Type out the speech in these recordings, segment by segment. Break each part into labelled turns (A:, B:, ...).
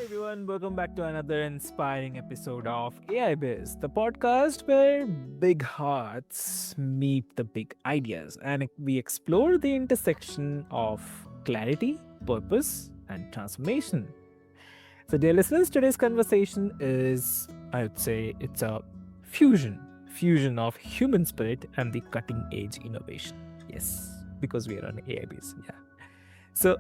A: everyone, welcome back to another inspiring episode of AIBiz, the podcast where big hearts meet the big ideas and we explore the intersection of clarity, purpose, and transformation. So, dear listeners, today's conversation is, I would say, it's a fusion of human spirit and the cutting edge innovation. Yes, because we are on AIBiz. Yeah. So,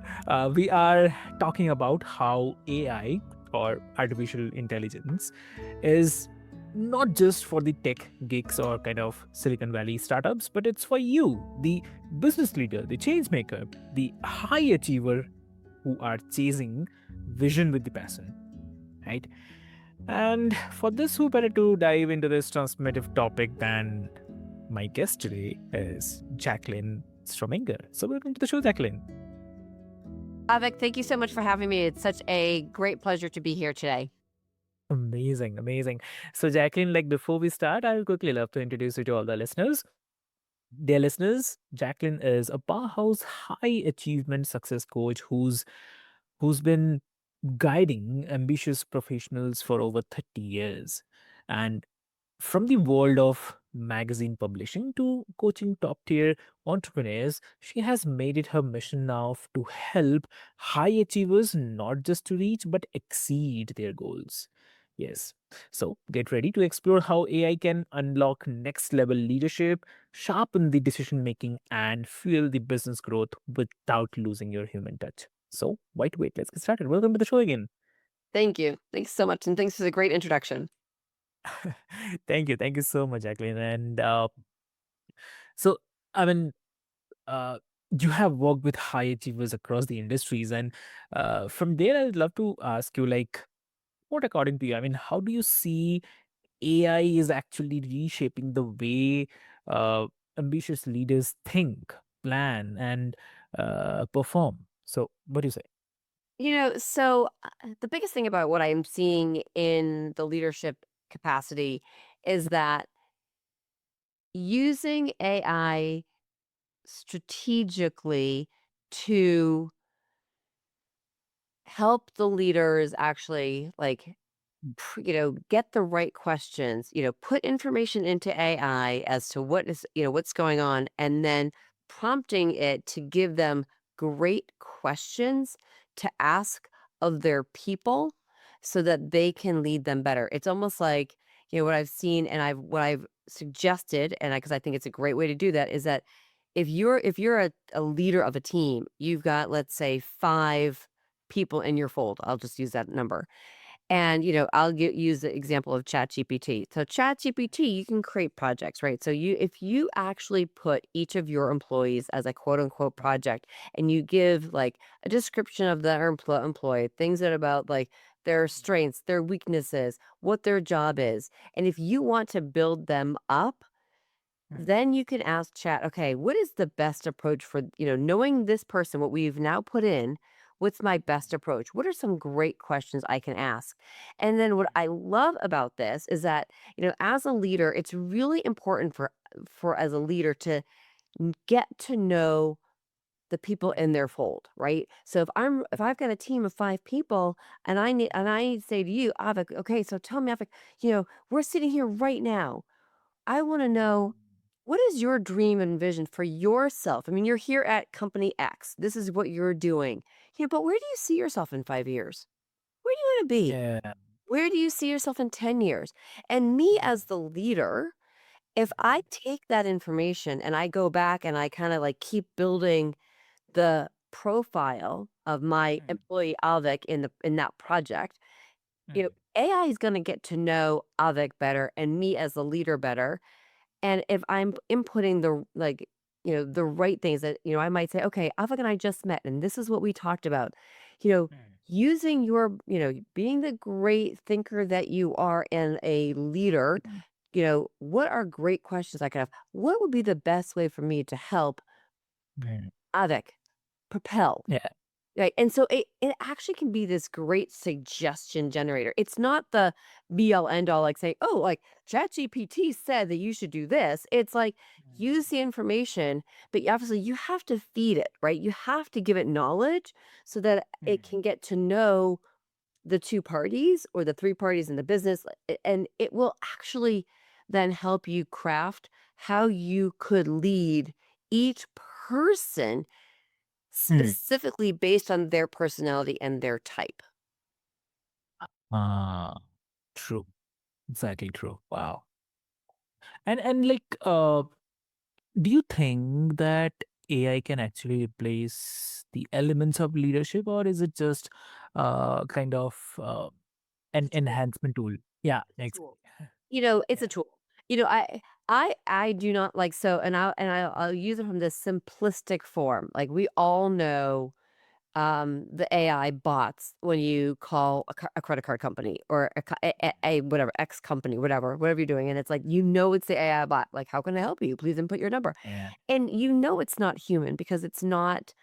A: we are talking about how AI or artificial intelligence is not just for the tech geeks or kind of Silicon Valley startups, but it's for you, the business leader, the change maker, the high achiever who are chasing vision with the passion, right? And for this, who better to dive into this transformative topic than my guest today is Jaclyn Strominger. So, welcome to the show, Jaclyn.
B: Avik, thank you so much for having me. It's such a great pleasure to be here today.
A: Amazing, amazing. So, Jacqueline, like before we start, I would quickly love to introduce you to all the listeners. Dear listeners, Jacqueline is a powerhouse high achievement success coach who's been guiding ambitious professionals for over 30 years. And from the world of magazine publishing to coaching top tier entrepreneurs, she has made it her mission now to help high achievers not just to reach but exceed their goals. Yes. So get ready to explore how AI can unlock next level leadership, sharpen the decision making, and fuel the business growth without losing your human touch. So, why to wait? Let's get started. Welcome to the show again.
B: Thank you. Thanks so much. And thanks for the great introduction.
A: Thank you. Thank you so much, Jacqueline. And so, I mean, uh, you have worked with high achievers across the industries. And from there, I'd love to ask you, like, what according to you, I mean, how do you see AI is actually reshaping the way uh, ambitious leaders think, plan, and perform? So, what do you say?
B: The biggest thing about what I'm seeing in the leadership capacity is that using AI strategically to help the leaders actually get the right questions, put information into AI as to what's going on, and then prompting it to give them great questions to ask of their people so that they can lead them better. It's almost like, what I've seen and what I've suggested, and because I think it's a great way to do that, is that if you're a leader of a team, you've got, let's say, 5 people in your fold. I'll just use that number, and, use the example of ChatGPT. So ChatGPT, you can create projects, right? So if you actually put each of your employees as a quote unquote project, and you give like a description of their employee, things that about like their strengths, their weaknesses, what their job is. And if you want to build them up, then you can ask Chat, okay, what is the best approach for, knowing this person, what we've now put in, what's my best approach? What are some great questions I can ask? And then what I love about this is that, as a leader, it's really important for as a leader to get to know the people in their fold, right? So if I've got a team of 5 people and I say to you, Avik, okay, so tell me, Avik, we're sitting here right now. I want to know, what is your dream and vision for yourself? I mean, you're here at company X. This is what you're doing. But where do you see yourself in 5 years? Where do you want to be?
A: Yeah.
B: Where do you see yourself in 10 years? And me as the leader, if I take that information and I go back and I kind of like keep building the profile of my employee Avik in that project, AI is going to get to know Avik better and me as the leader better. And if I'm inputting the right things that, I might say, okay, Avik and I just met, and this is what we talked about. You know, using being the great thinker that you are and a leader, what are great questions I could have? What would be the best way for me to help
A: Mm.
B: Avik propel?
A: Yeah.
B: Right, and so it actually can be this great suggestion generator. It's not the be all end all, like say, oh, like ChatGPT said that you should do this. It's like use the information, but obviously you have to feed it, right? You have to give it knowledge so that it can get to know the two parties or the three parties in the business, and it will actually then help you craft how you could lead each person
A: Mm.
B: specifically based on their personality and their type.
A: Ah, true. Exactly true. Wow. And like, do you think that AI can actually replace the elements of leadership, or is it just kind of an
B: Tool.
A: enhancement tool? Yeah,
B: It's a
A: exactly.
B: tool. It's a
A: Yeah.
B: tool. I do not like so I'll use it from this simplistic form. Like we all know the AI bots when you call a credit card company or a whatever X company, whatever you're doing, and it's like it's the AI bot. Like, how can I help you? Please input your number,
A: Yeah.
B: and it's not human because it's not.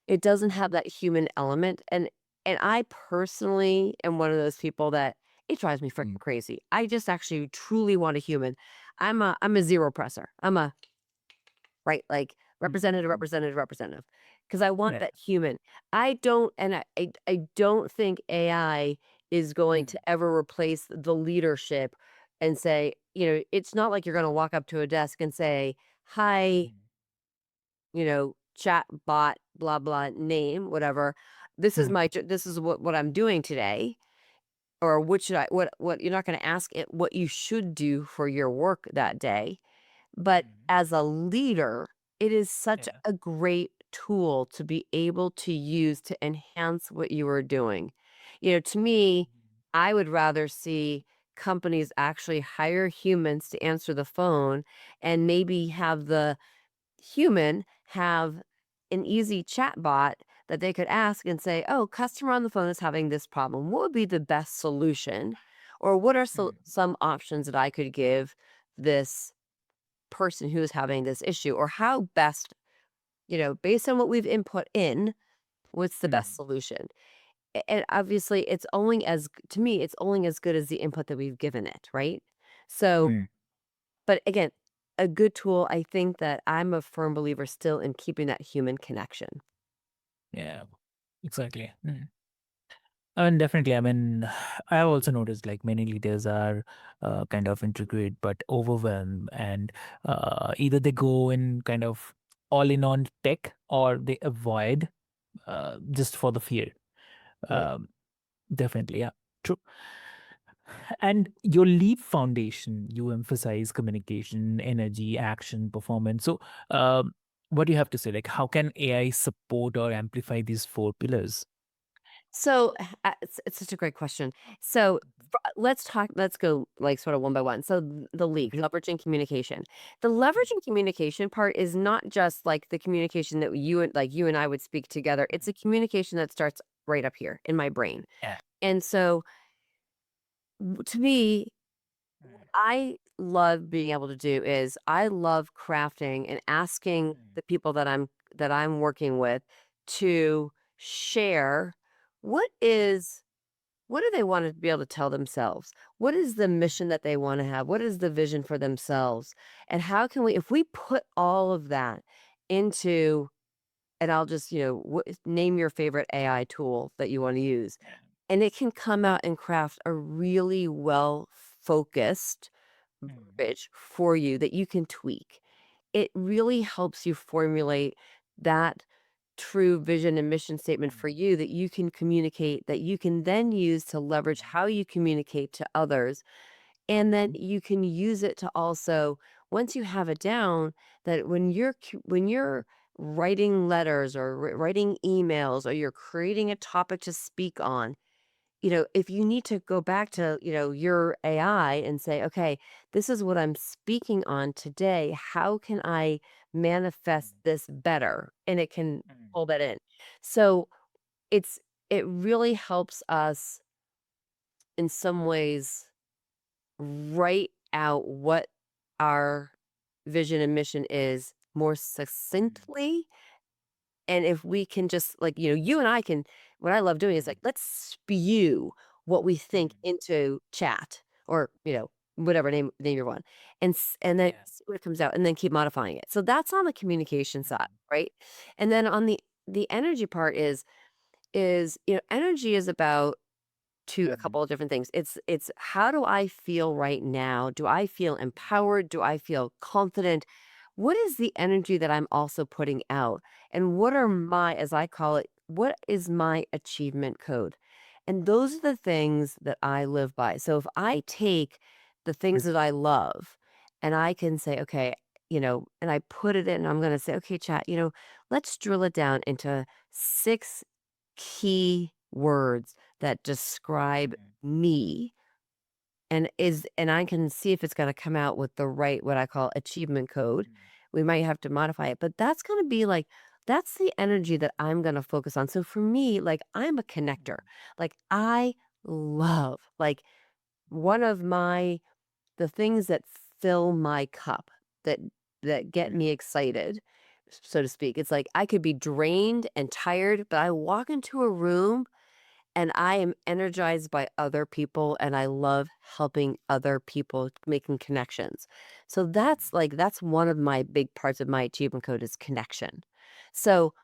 B: It doesn't have that human element, and I personally am one of those people that it drives me
A: Mm.
B: freaking crazy. I just actually truly want a human. I'm a zero presser. I'm a right, like
A: Mm.
B: representative,
A: Mm.
B: representative, representative, because I want
A: Yeah.
B: that human. I don't, and I don't think AI is going
A: Mm.
B: to ever replace the leadership and say, it's not like you're going to walk up to a desk and say, "Hi,
A: Mm.
B: chat bot, blah blah name, whatever. This is
A: Mm.
B: this is what I'm doing today." Or what should I what you're not going to ask it what you should do for your work that day. But
A: Mm.
B: as a leader, it is such
A: Yeah.
B: a great tool to be able to use to enhance what you are doing. To me,
A: Mhm.
B: I would rather see companies actually hire humans to answer the phone and maybe have the human have an easy chat bot that they could ask and say, "Oh, customer on the phone is having this problem. What would be the best solution? Or what are
A: Mm.
B: some options that I could give this person who is having this issue? Or how best, based on what we've input in, what's the best
A: Mm.
B: solution?" And obviously, to me, it's only as good as the input that we've given it, right? So,
A: Mm.
B: but again, a good tool, I think that I'm a firm believer still in keeping that human connection.
A: Yeah. Exactly. Mm. I mean, definitely. I mean, I have also noticed like many leaders are kind of integrate but overwhelmed, and either they go in kind of all in on tech or they avoid just for the fear.
B: Right.
A: Um, Definitely, yeah, true. And your Leap Foundation, you emphasize communication, energy, action, performance. So, what do you have to say? Like, how can AI support or amplify these four pillars?
B: So it's such a great question. So let's go like sort of one by one. So the leak,
A: Okay.
B: leveraging communication. The
A: Mm.
B: leveraging communication part is not just like the communication that you and I would speak together. It's a communication that starts right up here in my brain.
A: Yeah.
B: And so to me,
A: Mm.
B: I love being able to do is I love crafting and asking
A: Mm.
B: the people that I'm working with to share what is what do they want to be able to tell themselves? What is the
A: Mm.
B: mission that they want to have? What is the vision for themselves? And how can we if we put all of that into and I'll just, name your favorite AI tool that you want to use
A: Yeah.
B: and it can come out and craft a really well focused
A: Mm.
B: verbiage for you that you can tweak. It really helps you formulate that true vision and mission statement
A: Mm.
B: for you that you can communicate, that you can then use to leverage
A: Mm.
B: how you communicate to others. And then
A: Mhm.
B: you can use it to also, once you have it down, that when you're writing letters or writing emails or you're creating a topic to speak on, if you need to go back to, your AI and say, okay, this is what I'm speaking on today. How can I manifest
A: Mm.
B: this better? And it can
A: Mm.
B: pull that in. So it's, it really helps us in some ways write out what our vision and mission is more
A: Mm.
B: succinctly. And if we can just like, you and I can what I love doing is
A: Mm.
B: like, let's spew what we think
A: Mm.
B: into chat or, whatever name your one. And then
A: Yeah.
B: see what comes out and then keep modifying it. So that's on the communication side,
A: Mm.
B: right? And then on the energy part is energy is about to a
A: Mhm.
B: couple of different things. It's how do I feel right now? Do I feel empowered? Do I feel confident? What is the energy that I'm also putting out? And what are my, as I call it, what is my achievement code? And those are the things that I live by. So if I take the things
A: Good.
B: that I love and I can say, okay, and I put it in, I'm going to say, okay, chat, let's drill it down into 6 key words that describe
A: Mhm.
B: me and I can see if it's gonna come out with the right, what I call achievement code.
A: Mhm.
B: We might have to modify it, but that's gonna be like that's the energy that I'm gonna focus on. So for me, like, I'm a connector. Like, I love like, one of my the things that fill my cup that get me
A: Mhm.
B: excited, so to speak. It's like I could be drained and tired, but I walk into a room and I am energized by other people and I love helping other people making connections. So that's one of my big parts of my achievement code is connection. So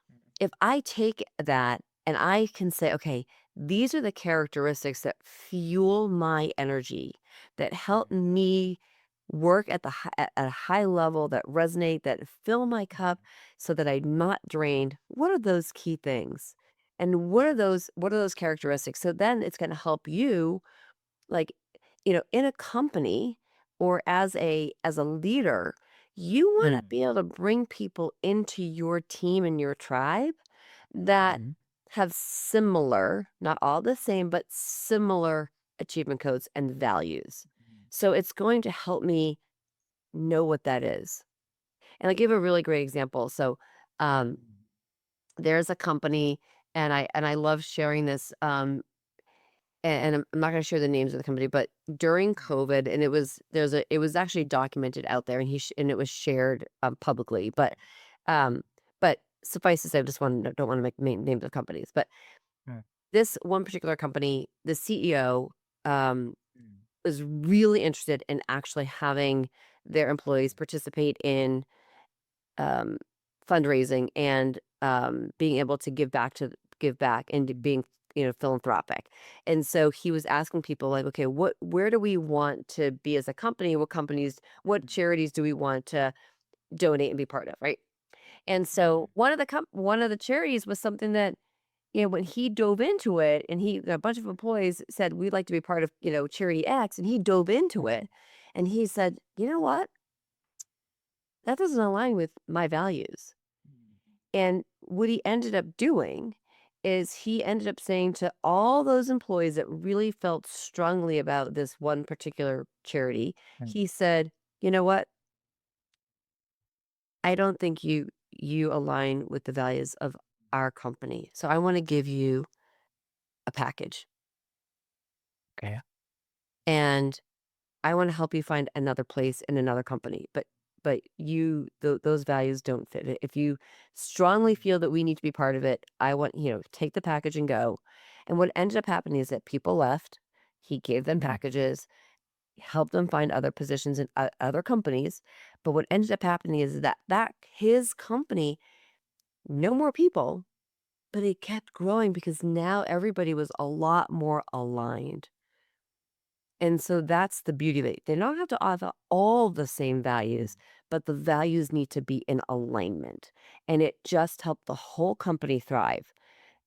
B: if I take that and I can say, okay, these are the characteristics that fuel my energy, that help
A: Mhm.
B: me work at at a high level, that resonate, that fill my cup so that I'm not drained. What are those key things? And what are those characteristics? So then it's going to help you like in a company or as a leader, you want to
A: Mhm.
B: be able to bring people into your team and your tribe that
A: Mhm.
B: have similar, not all the same, but similar achievement codes and values. So it's going to help me know what that is. And I'll give a really great example. So um
A: Mhm.
B: there's a company and I love sharing this and I'm not going to share the names of the company, but during COVID, and it was actually documented out there, and and it was shared publicly. But suffice to say, I just don't want to make names of companies. But
A: Mhm.
B: this one particular company, the CEO um,
A: Mhm.
B: was really interested in actually having their employees participate in um, fundraising and being able to give back and
A: Mhm.
B: being philanthropic. And so he was asking people like, okay, where do we want to be as a company? What
A: Mhm.
B: charities do we want to donate and be part of, right? And so
A: Mhm.
B: one of the charities was something that when he dove into it and a bunch of employees said we'd like to be part of charity X, and he dove into it and he said, you know what, that doesn't align with my values. And what he ended up doing is he ended up saying to all those employees that really felt strongly about this one particular charity,
A: Mhm.
B: he said, "You know what? I don't think you align with the values of our company. So I want to give you a package
A: Okay.
B: and I want to help you find another place in another company. But those values don't fit it. If you strongly feel that we need to be part of it, I want, take the package and go." And what ended up happening is that people left. He gave them
A: Mhm.
B: packages, helped them find other positions in other companies. But what ended up happening is that his company, no more people, but it kept growing because now everybody was a lot more aligned. And so that's the beauty of it. They don't have to offer all the same values, but the values need to be in alignment. And it just helped the whole company thrive.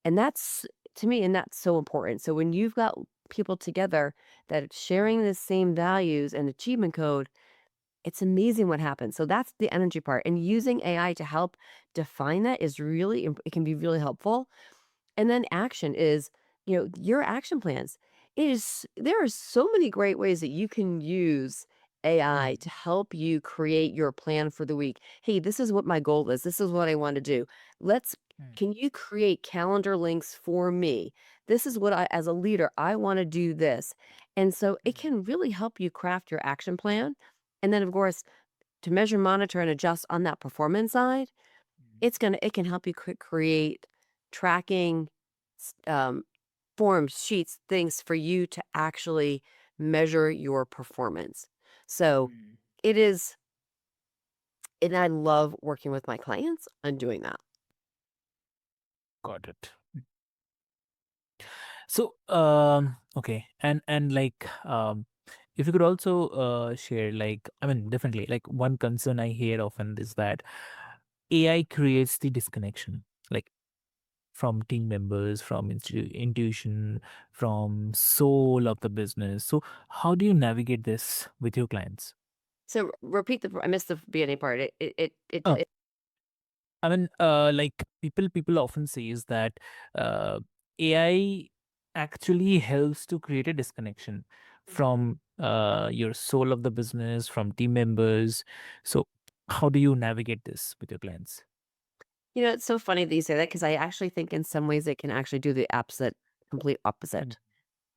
B: And that's to me, and that's so important. So when you've got people together that are sharing the same values and achievement code, it's amazing what happens. So that's the energy part. And using AI to help define that is really, it can be really helpful. And then action is, your action plans. There are so many great ways that you can use AI
A: Mhm.
B: to help you create your plan for the week. Hey, this is what my goal is. This is what I want to do. Let's
A: Mhm.
B: Can you create calendar links for me? This is what as a leader, I want to do this. And so it
A: Mhm.
B: can really help you craft your action plan. And then of course, to measure, monitor, and adjust on that performance side, it can help you create tracking forms, sheets, things for you to actually measure your performance. So
A: Mhm.
B: it is, and I love working with my clients on doing that.
A: Got it. So, okay, and like, if you could also share, like, I mean, definitely, like, one concern I hear often is that AI creates the disconnection, like, from team members, from intuition, from soul of the business. So, how do you navigate this with your clients?
B: So repeat I missed the beginning part.
A: Oh, I mean, like, people often says that AI actually helps to create a disconnection from your soul of the business, from team members. So, how do you navigate this with your clients?
B: It's so funny that you say that because I actually think in some ways it can actually do the opposite, complete
A: Mm,
B: opposite.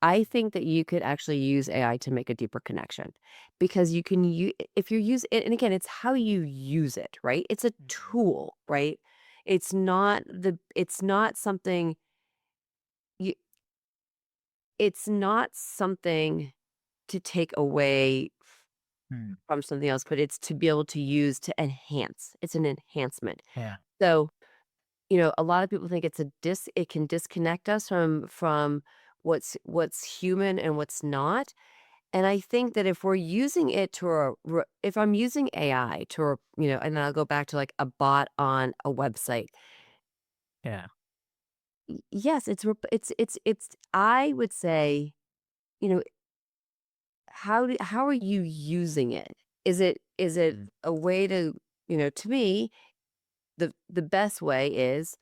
B: I think that you could actually use AI to make a deeper connection because you can use if you use it, and again, it's how you use it, right? It's a
A: mm,
B: tool, right? It's not something you it's not something to take away
A: mm,
B: from something else, but it's to be able to use to enhance. It's an enhancement.
A: yeah.
B: So, a lot of people think it can disconnect us from what's human and what's not. And I think that if we're using it to if I'm using AI to, and I'll go back to like a bot on a website.
A: Yeah.
B: Yes, it's I would say, you know, how are you using it? Is it
A: Mm,
B: a way to, to me, the best way is,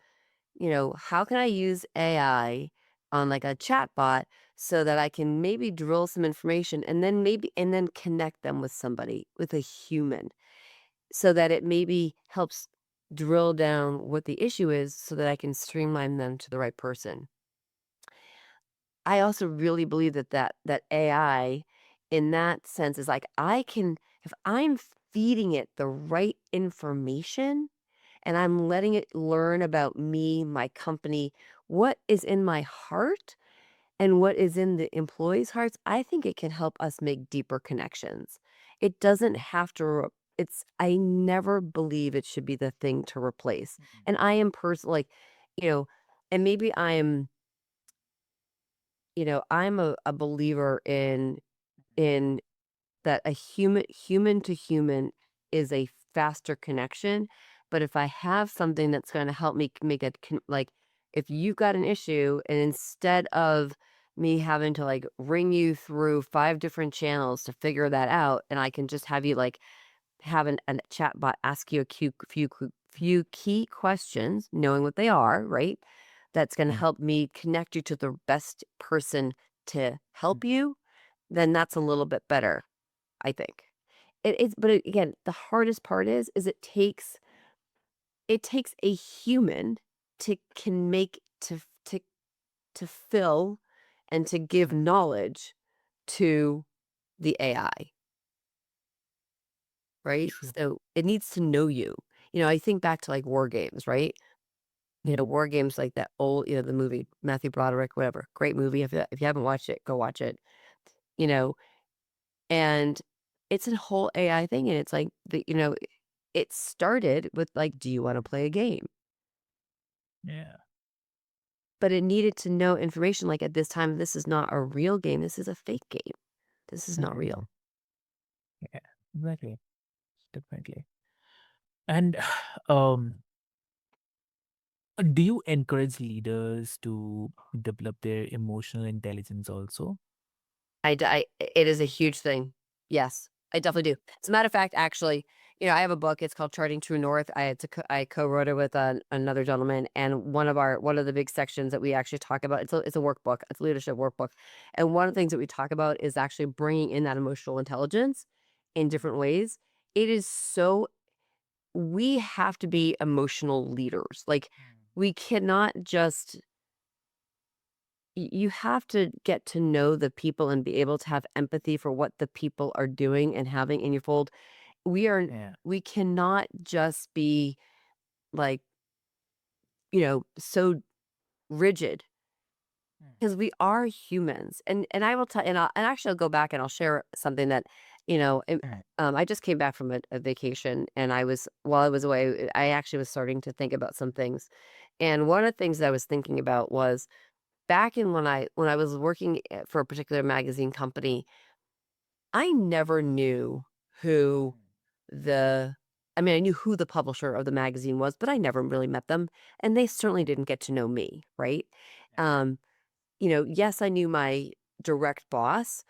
B: how can I use AI on like a chat bot so that I can maybe drill some information and then connect them with somebody, with a human, so that it maybe helps drill down what the issue is so that I can streamline them to the right person. I also really believe that AI in that sense is like I can if I'm feeding it the right information and I'm letting it learn about me, my company, what is in my heart and what is in the employees' hearts, I think it can help us make deeper connections. It doesn't have to I never believe it should be the thing to replace.
A: mm,
B: And I am personally like, you know, and maybe I'm a believer in that a human to human is a faster connection, but if I have something that's gonna help me make like, if you've got an issue and instead of me having to, like, ring you through 5 different channels to figure that out, and I can just have you, like, have an chat bot ask you a few key questions, knowing what they are, right? That's gonna
A: mm,
B: help me connect you to the best person to
A: mm,
B: help you, then that's a little bit better, I think. Again, the hardest part is it takes a human to can make to fill and to give
A: mm.
B: knowledge to the AI, right?
A: True.
B: So it needs to know you. I think back to like war games, right?
A: Mm,
B: War games like that old, the movie Matthew Broderick, whatever. Great movie. If you haven't watched it, go watch it. You know, and it's a whole AI thing, and it's like it started with like, do you want to play a game?
A: yeah.
B: But it needed to know information like at this time, this is not a real game. This is a fake game. This is not
A: Mm,
B: real.
A: yeah. Exactly. Definitely. And um, do you encourage leaders to develop their emotional intelligence also?
B: It is a huge thing. Yes, I definitely do. As a matter of fact, actually, I have a book. It's called Charting True North. I co-wrote it with another gentleman, and one of the big sections that we actually talk about. It's a workbook. It's a leadership workbook, and one of the things that we talk about is actually bringing in that emotional intelligence in different ways. It is so we have to be emotional leaders. Like
A: Mm,
B: we cannot just you have to get to know the people and be able to have empathy for what the people are doing and having in your fold. We are
A: yeah.
B: we cannot just be like, so rigid
A: Mm,
B: because we are humans. And I will tell and actually I'll go back and I'll share something that,
A: mm,
B: I just came back from a vacation and while I was away, I actually was starting to think about some things. And one of the things that I was thinking about was back in when I was working for a particular magazine company, I never knew who the I mean, I knew who the publisher of the magazine was, but I never really met them, and they certainly didn't get to know me, right? Um, yes, I knew my direct boss,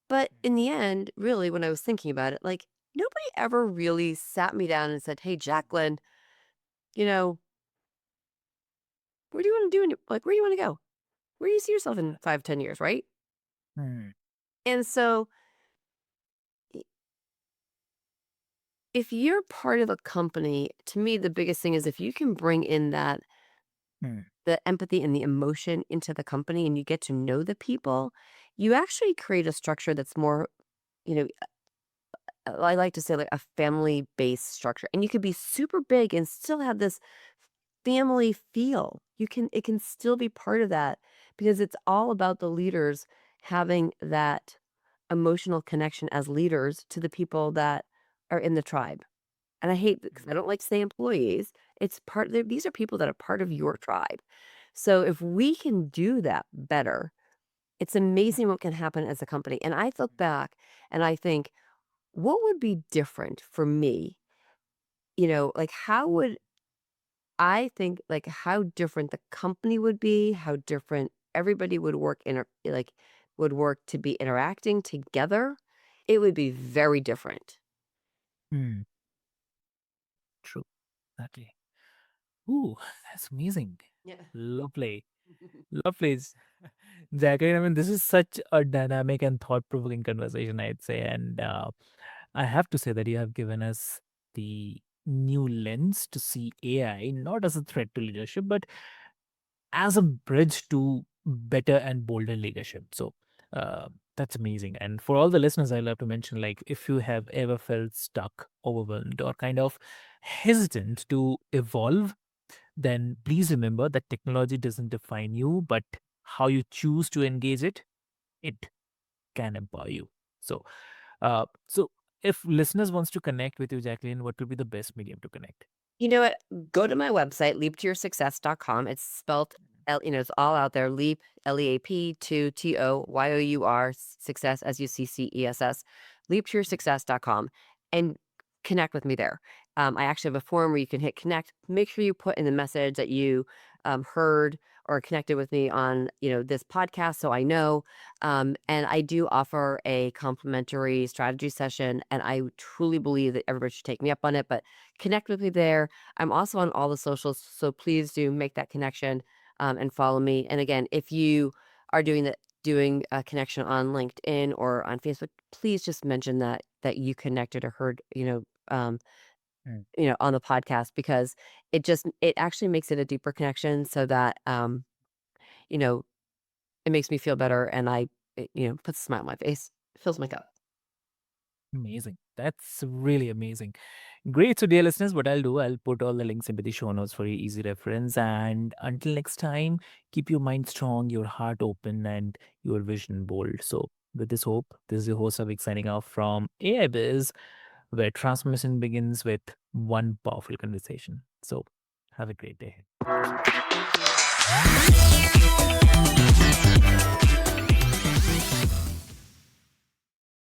B: but in the end, really, when I was thinking about it, like, nobody ever really sat me down and said, "Hey, Jaclyn, you know, where do you wanna do in your like, where do you wanna go? Where do you see yourself in 5, 10 years?" Right?
A: Hmm.
B: And so, I if you're part of a company, to me, the biggest thing is if you can bring in that
A: Hmm.
B: the empathy and the emotion into the company and you get to know the people, you actually create a structure that's more, you know, I like to say like a family-based structure. And you could be super big and still have this family feel. It can still be part of that because it's all about the leaders having that emotional connection as leaders to the people that are in the tribe. And I hate because I don't like to say employees. It's part these are people that are part of your tribe. So if we can do that better, it's amazing what can happen as a company. And I look back and I think, what would be different for me? Like how would I think like how different the company would be, how different everybody would work would work to be interacting together. It would be very different.
A: Hmm. True. Exactly. Ooh, that's amazing.
B: Yeah.
A: Lovely. Lovely. Jacqueline, I mean, this is such a dynamic and thought-provoking conversation, I'd say. And I have to say that you have given us the new lens to see AI not as a threat to leadership, but as a bridge to better and bolder leadership. So uh, that's amazing. And for all the listeners, I love to mention, like, if you have ever felt stuck, overwhelmed, or kind of hesitant to evolve, then please remember that technology doesn't define you, but how you choose to engage it, it can empower you. So, so if listeners wants to connect with you, Jacqueline, what would be the best medium to connect?
B: You know what? Go to my website, leaptoyoursuccess.com. It's spelled, it's all out there. Leap, Leap, to Toyour, success, SUCCESS, leaptoyoursuccess.com, and connect with me there. I actually have a form where you can hit connect. Make sure you put in the message that you heard or connected with me on, this podcast so I know. And I do offer a complimentary strategy session, and I truly believe that everybody should take me up on it. But connect with me there. I'm also on all the socials, so please do make that connection and follow me. And again, if you are doing a connection on LinkedIn or on Facebook, please just mention that you connected or heard,
A: Mm.
B: on the podcast because it actually makes it a deeper connection so that you know, it makes me feel better and puts a smile on my face, fills my cup.
A: Amazing. That's really amazing. Great. So, dear listeners, what I'll do, I'll put all the links into the show notes for your easy reference. And until next time, keep your mind strong, your heart open, and your vision bold. So, with this hope, this is your host Avik signing off from AIBiz, where transformation begins with one powerful conversation. So, have a great day. Thank you so much.
B: Thank you.